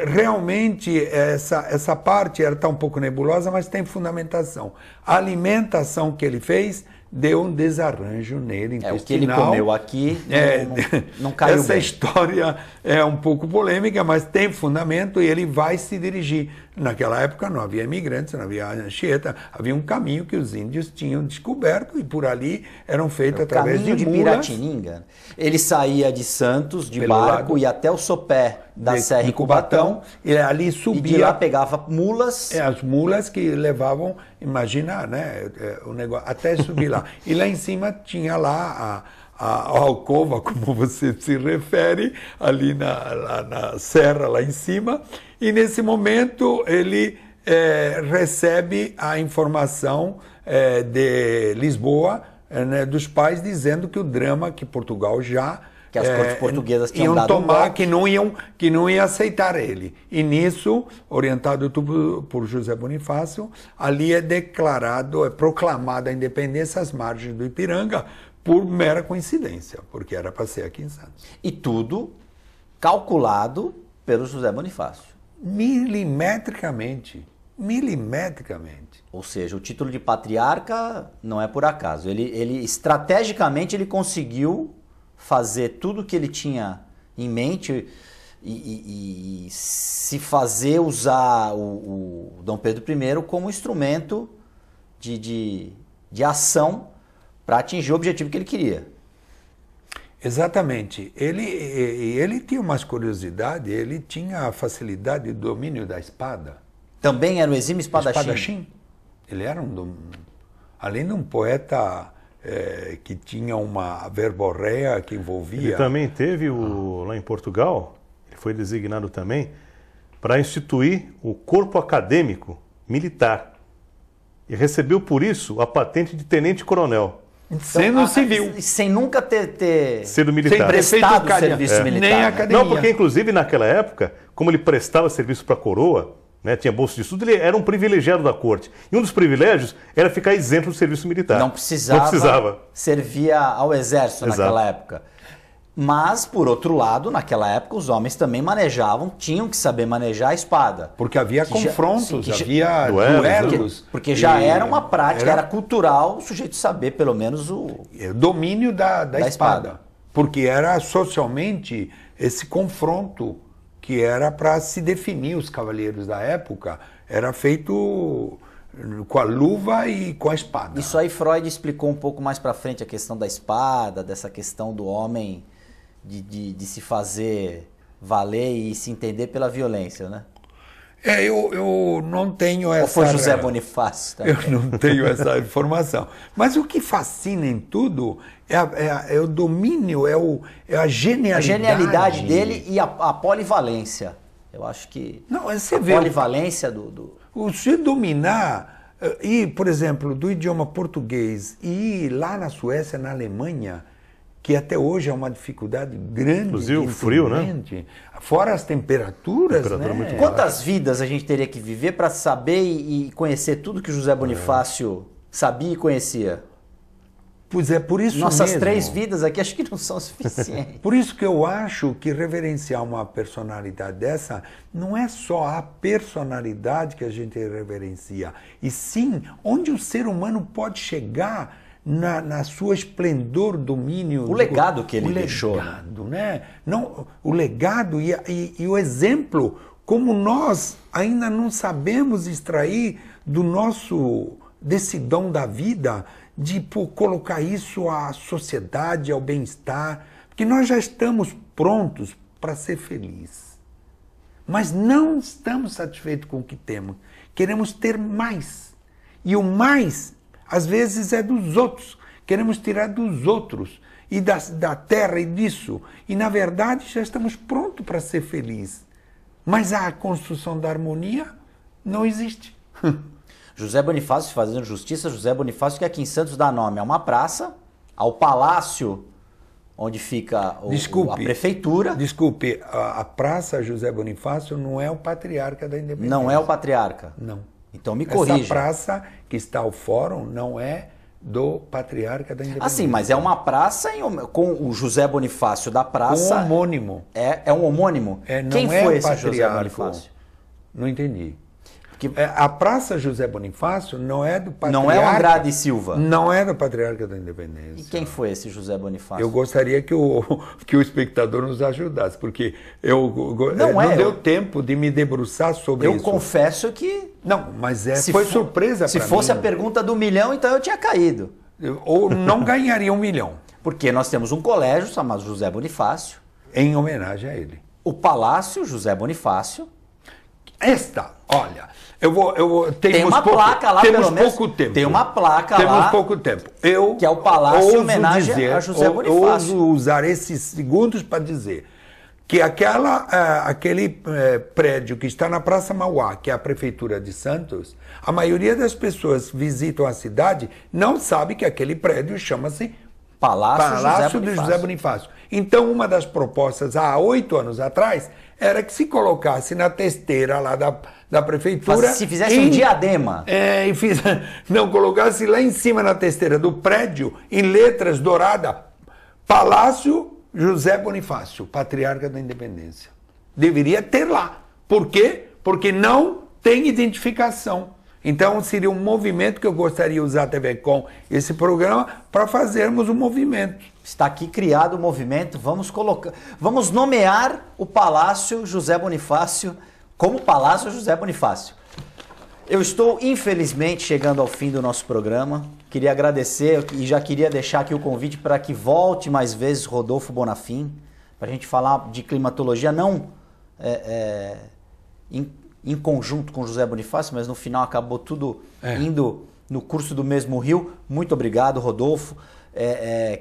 Realmente essa parte está um pouco nebulosa, mas tem fundamentação. A alimentação que ele fez deu um desarranjo nele intestinal. O que ele comeu aqui não caiu essa bem. História é um pouco polêmica, mas tem fundamento e ele vai se dirigir. Naquela época não havia imigrantes, não havia Anchieta, havia um caminho que os índios tinham descoberto e por ali eram feitos através de mulas. Caminho de Piratininga. Ele saía de Santos, de barco, ia até o sopé da Serra em Cubatão, e ali subia. E de lá pegava mulas. As mulas que levavam, imagina, né, o negócio, até subir lá. E lá em cima tinha lá a alcova, como você se refere, ali na serra lá em cima, e nesse momento ele recebe a informação de Lisboa, né, dos pais, dizendo que o drama que Portugal já... Que as cortes portuguesas tinham dado tomar, que não iam aceitar ele. E nisso, orientado por José Bonifácio, ali é proclamada a independência às margens do Ipiranga, por mera coincidência, porque era para ser aqui em Santos. E tudo calculado pelo José Bonifácio. Milimetricamente. Ou seja, o título de patriarca não é por acaso. Ele estrategicamente ele conseguiu fazer tudo que ele tinha em mente e se fazer usar o Dom Pedro I como instrumento de ação para atingir o objetivo que ele queria. Exatamente. Ele tinha umas curiosidades, ele tinha a facilidade de domínio da espada. Também era um exímio espadachim? Ele era além de um poeta que tinha uma verborrea que envolvia... Ele também teve, lá em Portugal, ele foi designado também para instituir o corpo acadêmico militar. E recebeu por isso a patente de tenente-coronel. Sendo civil. Sem nunca ter sido militar. Prestado serviço militar. Nem né? academia. Não, porque inclusive naquela época, como ele prestava serviço para a coroa, né, tinha bolsa de estudo, ele era um privilegiado da corte. E um dos privilégios era ficar isento do serviço militar. Não precisava servir ao exército naquela época. Mas, por outro lado, naquela época, os homens também tinham que saber manejar a espada. Porque havia confrontos, havia duelos. Porque já era uma prática, era cultural o sujeito saber, pelo menos, o domínio da espada. Porque era socialmente esse confronto que era para se definir os cavaleiros da época, era feito com a luva e com a espada. Isso aí Freud explicou um pouco mais para frente a questão da espada, dessa questão do homem de se fazer valer e se entender pela violência, né? Eu não tenho essa... Ou foi José Bonifácio também? Eu não tenho essa informação. Mas o que fascina em tudo é o domínio, é a genialidade. A genialidade dele e a polivalência. Eu acho que polivalência Você dominar, por exemplo, do idioma português e ir lá na Suécia, na Alemanha, que até hoje é uma dificuldade grande. Inclusive o frio, né? Fora as temperaturas, né? Quantas vidas a gente teria que viver para saber e conhecer tudo que José Bonifácio sabia e conhecia? Pois é, por isso Nossas mesmo. 3 vidas aqui acho que não são suficientes. Por isso que eu acho que reverenciar uma personalidade dessa não é só a personalidade que a gente reverencia, e sim onde o ser humano pode chegar na sua esplendor, domínio. O legado que ele deixou. Né? Não, o legado e o exemplo, como nós ainda não sabemos extrair desse dom da vida, de colocar isso à sociedade, ao bem-estar, porque nós já estamos prontos para ser felizes. Mas não estamos satisfeitos com o que temos. Queremos ter mais. E o mais, às vezes, é dos outros. Queremos tirar dos outros e da terra e disso. E, na verdade, já estamos prontos para ser felizes. Mas a construção da harmonia não existe. José Bonifácio, fazendo justiça, José Bonifácio, que aqui em Santos dá nome a uma praça, ao palácio onde fica a prefeitura. Desculpe, a Praça José Bonifácio não é o patriarca da Independência. Não é o patriarca? Não. Então me corrija. Essa praça que está ao fórum não é do patriarca da Independência. Assim, mas é uma praça com o José Bonifácio da praça. Um homônimo. É um homônimo? Quem foi esse José Bonifácio? Não entendi. A Praça José Bonifácio não é do patriarca... Não é o Andrade Silva? Não é do patriarca da Independência. E quem foi esse José Bonifácio? Eu gostaria que o espectador nos ajudasse, porque não deu tempo de me debruçar sobre isso. Eu confesso que... Não, mas foi surpresa para mim. Se fosse a pergunta do 1 milhão, então eu tinha caído. Ou não ganharia 1 milhão. Porque nós temos um colégio chamado José Bonifácio. Em homenagem a ele. O Palácio José Bonifácio. Olha... Tem uma placa lá, pelo menos. Temos pouco tempo. Tem uma placa lá. Temos pouco tempo. Que é o Palácio em homenagem a José Bonifácio. Eu ouso usar esses segundos para dizer que aquele prédio que está na Praça Mauá, que é a Prefeitura de Santos, a maioria das pessoas que visitam a cidade não sabe que aquele prédio chama-se Palácio de José Bonifácio. Então, uma das propostas há 8 anos atrás era que se colocasse na testeira lá da prefeitura... Se fizesse um diadema. Não, colocasse lá em cima na testeira do prédio, em letras douradas, Palácio José Bonifácio, patriarca da Independência. Deveria ter lá. Por quê? Porque não tem identificação. Então, seria um movimento que eu gostaria de usar a TV Com, esse programa, para fazermos um movimento. Está aqui criado o movimento, vamos nomear o Palácio José Bonifácio como Palácio José Bonifácio. Eu estou, infelizmente, chegando ao fim do nosso programa. Queria agradecer e já queria deixar aqui o convite para que volte mais vezes Rodolfo Bonafim, para a gente falar de climatologia, não em conjunto com José Bonifácio, mas no final acabou tudo indo no curso do mesmo rio. Muito obrigado, Rodolfo.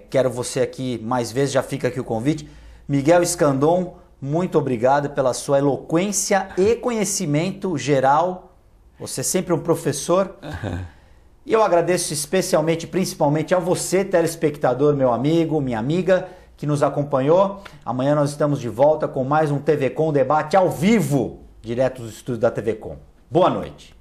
Quero você aqui mais vezes, já fica aqui o convite. Miguel Escandon, muito obrigado pela sua eloquência e conhecimento geral. Você é sempre um professor. E eu agradeço especialmente, principalmente a você, telespectador, meu amigo, minha amiga, que nos acompanhou. Amanhã nós estamos de volta com mais um TV Com Debate ao vivo, direto dos estúdios da TV Com. Boa noite.